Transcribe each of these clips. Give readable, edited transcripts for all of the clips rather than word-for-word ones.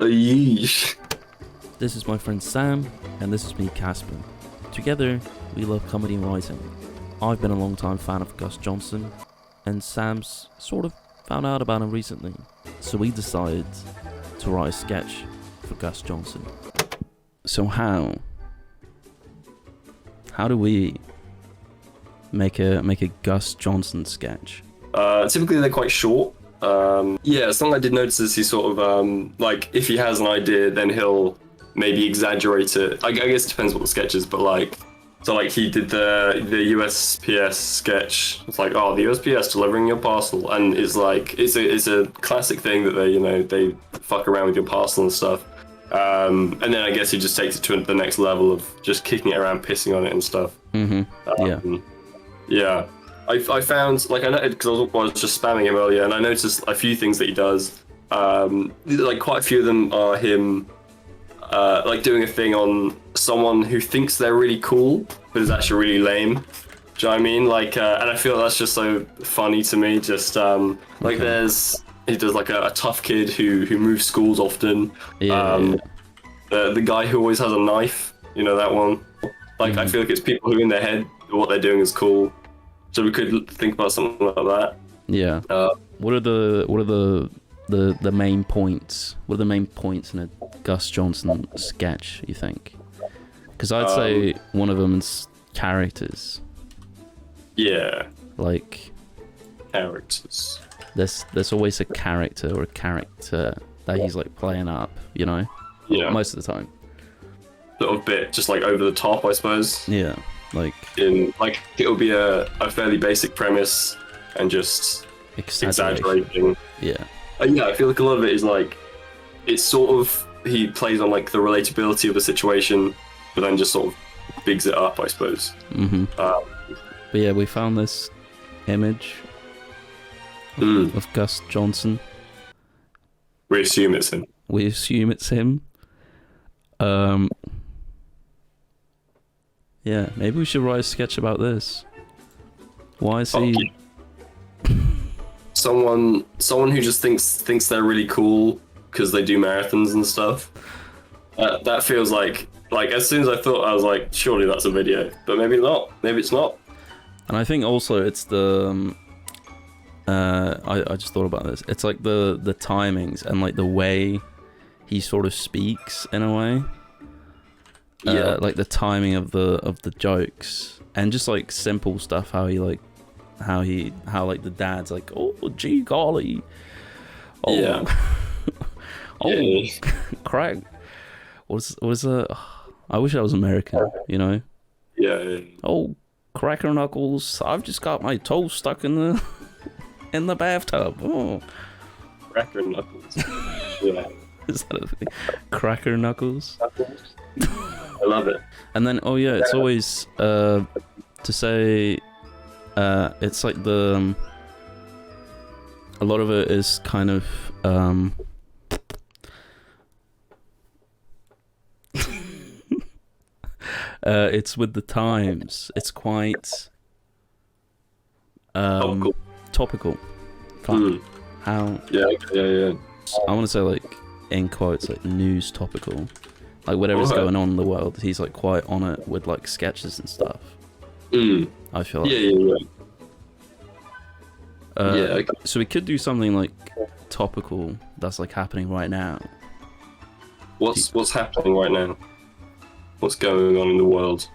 Yeesh. This is my friend Sam, and this is me, Casper. Together, we love comedy and writing. I've been a long-time fan of Gus Johnson, and Sam's sort of found out about him recently. So we decided to write a sketch for Gus Johnson. So how do we make a Gus Johnson sketch? Typically they're quite short. Something I did notice is he sort of, like, if he has an idea, then he'll maybe exaggerate it. I guess it depends what the sketch is, but like, so like he did the USPS sketch. It's like, oh, the USPS delivering your parcel, and it's like it's a classic thing that they fuck around with your parcel and stuff. And then I guess he just takes it to the next level of just kicking it around, pissing on it and stuff. Yeah. I found, like, I know because I was just spamming him earlier, and I noticed a few things that he does. Like, quite a few of them are him, like, doing a thing on someone who thinks they're really cool, but is actually really lame. Do you know what I mean? Like, and I feel that's just so funny to me. Just like, he does like a tough kid who moves schools often. The guy who always has a knife. You know that one. Like, I feel like it's people who in their head what they're doing is cool. So we could think about something like that. Yeah. What are the main points? What are the main points in a Gus Johnson sketch, you think? Because I'd say one of them is characters. Yeah. Like, characters. There's always a character or a character that he's like playing up, you know? Yeah. Most of the time. Sort of bit just like over the top, I suppose. Yeah. Like it'll be a fairly basic premise and just exaggerating. Yeah. I feel like a lot of it is like, it's sort of, he plays on like the relatability of the situation, but then just sort of bigs it up, I suppose. But yeah, we found this image of Gus Johnson. We assume it's him. Yeah, maybe we should write a sketch about this. Why is he... Someone who just thinks they're really cool because they do marathons and stuff. That feels like as soon as I thought, I was like, surely that's a video, but maybe not. Maybe it's not. And I think also it's the I just thought about this. It's like the timings and like the way he sort of speaks in a way. Like the timing of the jokes and just like simple stuff. How like the dad's like, oh gee golly, oh yeah. oh crack. What is I wish I was American, you know. Yeah. Oh, cracker knuckles! I've just got my toe stuck in the bathtub. Oh, Cracker knuckles. Yeah. Is that a thing? Cracker knuckles. I love it. And then it's always to say it's like a lot of it is kind of it's with the times. It's quite topical. How? Yeah. I want to say, like, in quotes, like news topical. Like whatever's going on in the world, he's like quite on it with like sketches and stuff. I feel like. Yeah. So we could do something like topical that's like happening right now. What's happening right now? What's going on in the world?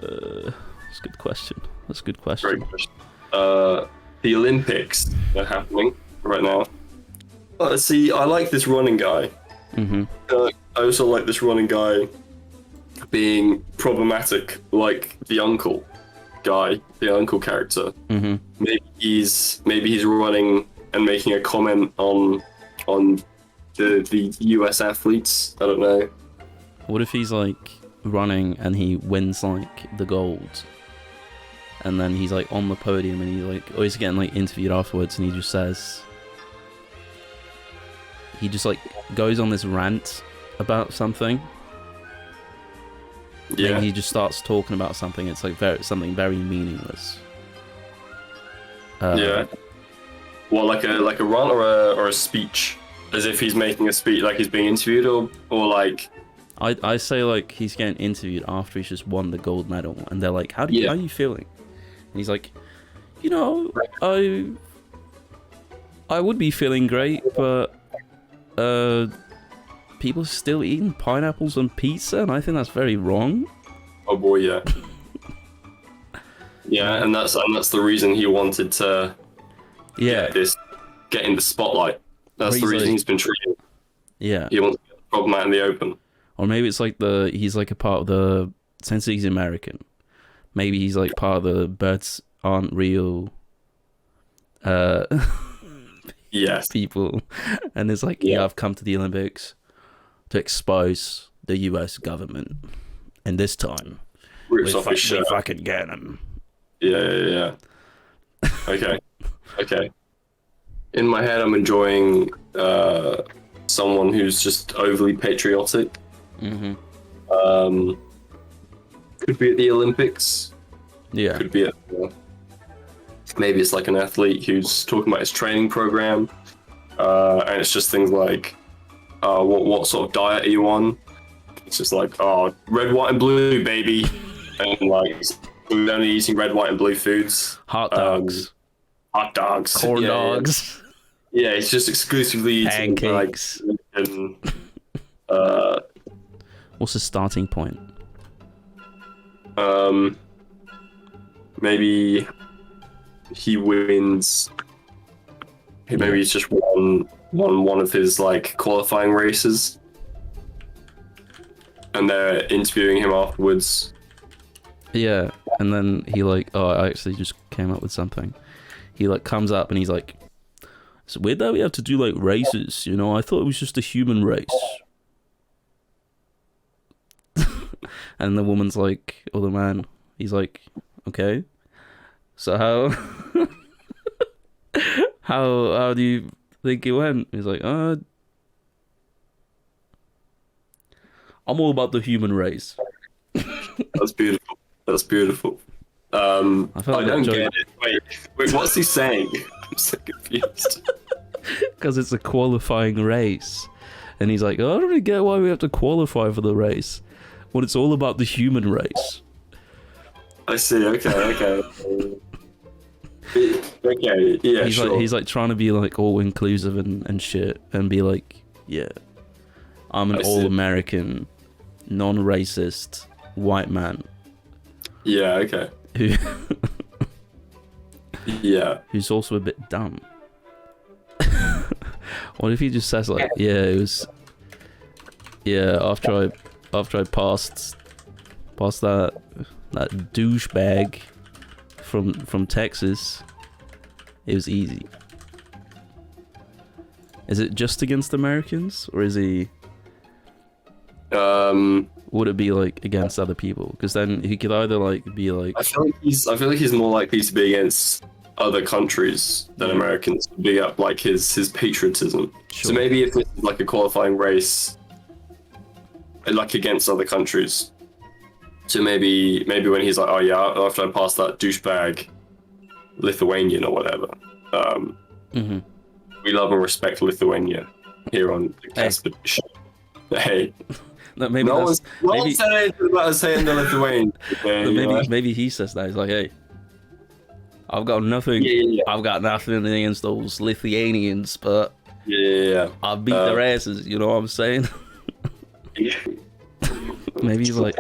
That's a good question. Great question. The Olympics are happening right now. See, I like this running guy. I also like this running guy being problematic, like the uncle character. Maybe he's running and making a comment on the US athletes. I don't know. What if he's like running and he wins like the gold, and then he's like on the podium and he's getting like interviewed afterwards, and he just says, he just like goes on this rant about something. Yeah. And he just starts talking about something. It's like something very meaningless. Yeah. Well, like a rant or a speech. As if he's making a speech, like he's being interviewed, or like. I say like he's getting interviewed after he's just won the gold medal, and they're like, how are you feeling? And he's like, you know, I would be feeling great, but people are still eating pineapples on pizza, and I think that's very wrong. Oh boy, yeah. Yeah, and that's the reason he wanted to get in the spotlight. That's the reason he's been treated. Yeah. He wants to get the problem out in the open. Or maybe it's like he's like a part of the, since he's American, maybe he's like part of the birds aren't real people. And it's like, I've come to the Olympics to expose the US government. And this time, we fucking get them. Yeah. Okay. In my head, I'm enjoying someone who's just overly patriotic. Mm-hmm. Could be at the Olympics. Yeah. Could be at maybe it's like an athlete who's talking about his training program, and it's just things like, what sort of diet are you on? It's just like, red, white, and blue, baby, and like we're only eating red, white, and blue foods. Hot dogs. Corn dogs. Yeah, it's just exclusively eating pancakes. And what's the starting point? Maybe he wins. Maybe he's just won one of his like qualifying races, and they're interviewing him afterwards. Yeah, and then he like, I actually just came up with something. He like comes up and he's like, it's weird that we have to do like races, you know? I thought it was just a human race. And the woman's like, or the man, he's like, okay, so how do you think it went? He's like, I'm all about the human race. That's beautiful. I don't get it. Wait, what's he saying? I'm so confused. Because it's a qualifying race. And he's like, I don't really get why we have to qualify for the race when it's all about the human race. I see, okay. Okay, yeah, He's like trying to be like all inclusive and shit, and be like, yeah, I'm an all-American, non-racist white man. Yeah, okay. Who's also a bit dumb. What if he just says like, after I passed that douchebag from Texas, it was easy. Is it just against Americans, or is he? Would it be like against other people? Because then he could either like be like. I feel like he's more likely to be against other countries than Americans, to be up like his patriotism. Sure. So maybe if it's like a qualifying race, like against other countries. So maybe when he's like, after I pass that douchebag Lithuanian or whatever, we love and respect Lithuania here on the Expedition. Hey. No one said anything about us saying the Lithuanian. Okay, maybe he says that. He's like, hey, I've got nothing. Yeah. I've got nothing against those Lithuanians, but I beat their asses. You know what I'm saying? Maybe he's like,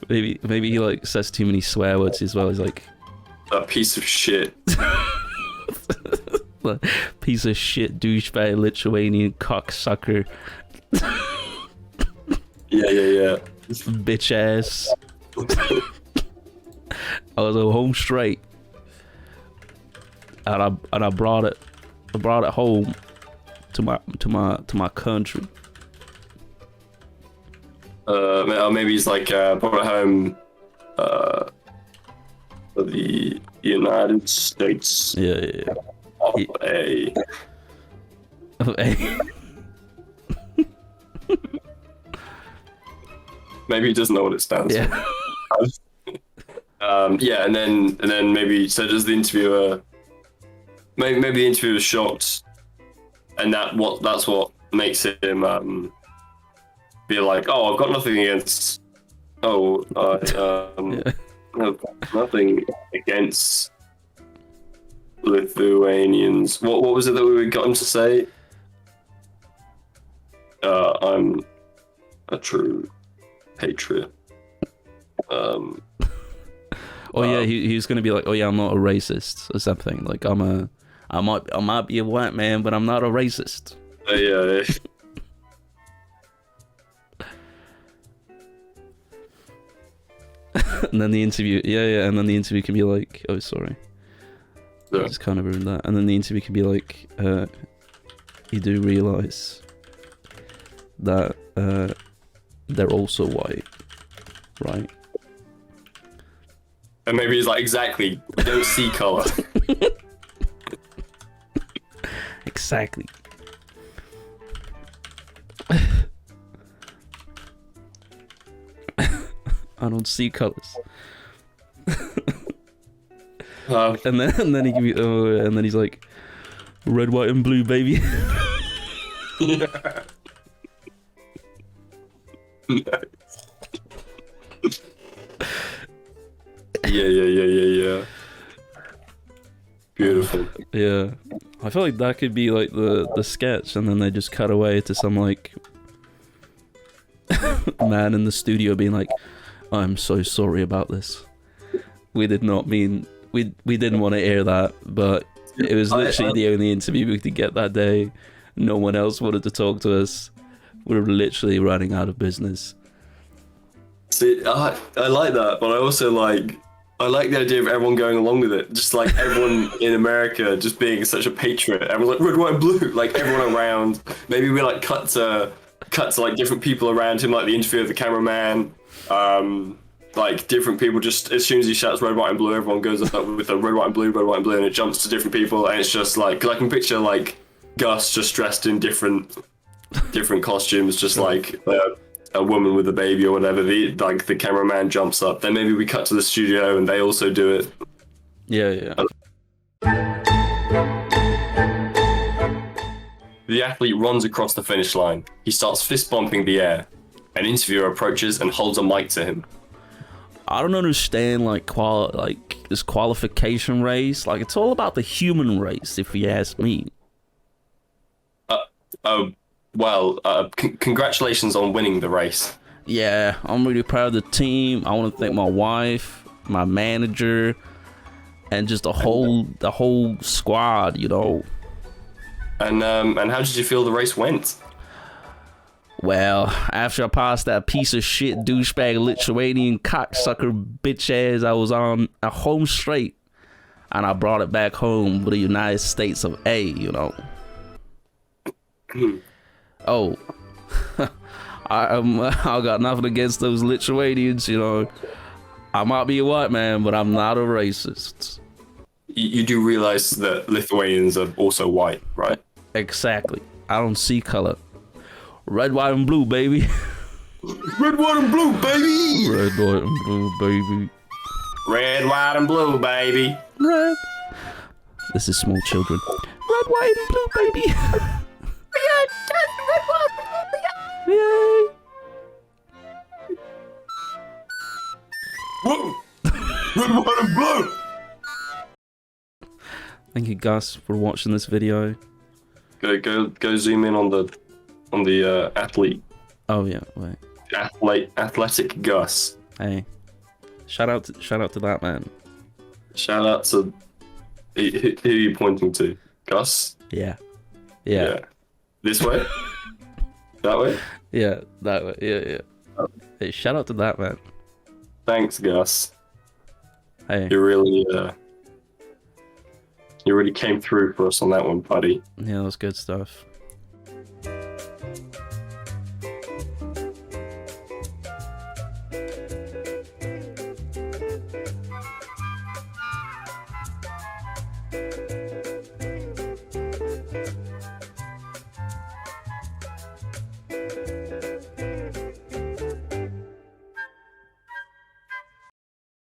maybe he like says too many swear words as well. He's like, that piece of shit. Piece of shit, douchebag, Lithuanian cocksucker. Yeah. Bitch ass. I was at home straight, and I brought it home to my country. Maybe he's like brought it home for the United States. Yeah. Maybe he doesn't know what it stands for. And then maybe so does the interviewer. Maybe the interviewer was shocked and that's what makes him be like, oh, I've got nothing against. Oh, Yeah. I've got nothing against Lithuanians. What was it that we got him to say? I'm a true patriot. Oh yeah, he's gonna be like, oh yeah, I'm not a racist or something. Like I might be a white man, but I'm not a racist. Yeah. And then the interview, and then the interview can be like, oh sorry, Yeah. I just kind of ruined that. And then the interview can be like, you do realize that they're also white, right? And maybe he's like, exactly, we don't see color. Exactly. I don't see colors. And then he can be, and then he's like, red, white, and blue, baby. Yeah. Beautiful. Yeah, I feel like that could be like the sketch, and then they just cut away to some like man in the studio being like, I'm so sorry about this. We did not mean, we didn't want to air that, but it was literally the only interview we could get that day. No one else wanted to talk to us. We were literally running out of business. See, I like that, but I also like the idea of everyone going along with it. Just like everyone in America just being such a patriot. Everyone's like red, white, and blue. Like everyone around. Maybe we like cut to like different people around him, like the interview of the cameraman. Like different people. Just as soon as he shouts red, white, and blue, everyone goes up with a red, white, and blue, and it jumps to different people, and it's just like, 'cause I can picture like Gus just dressed in different costumes, just like a woman with a baby or whatever. The cameraman jumps up. Then maybe we cut to the studio and they also do it. Yeah. The athlete runs across the finish line. He starts fist bumping the air. An interviewer approaches and holds a mic to him. I don't understand like this qualification race. Like it's all about the human race, if you ask me. Congratulations on winning the race. Yeah, I'm really proud of the team. I want to thank my wife, my manager, and just the whole squad, you know. And how did you feel the race went? Well, after I passed that piece of shit douchebag Lithuanian cocksucker bitch ass, I was on a home straight, and I brought it back home with the United States of A, you know. Oh, I got nothing against those Lithuanians, you know. I might be a white man, but I'm not a racist. You do realize that Lithuanians are also white, right? Exactly. I don't see color. Red, white, and blue, baby. Red, white, and blue, baby. Red, white, and blue, baby. Red, white, and blue, baby. Red. This is small children. Red, white, and blue, baby. Yay! Whoa! Red, white, and blue. Thank you, Gus, for watching this video. Go zoom in on the athlete. Oh yeah, wait. Athletic Gus. Hey, shout out to that man. Shout out to who are you pointing to? Gus? Yeah. This way? That way? Yeah, that way. Yeah. Oh. Hey, shout out to that man. Thanks, Gus. Hey. You really came through for us on that one, buddy. Yeah, that was good stuff.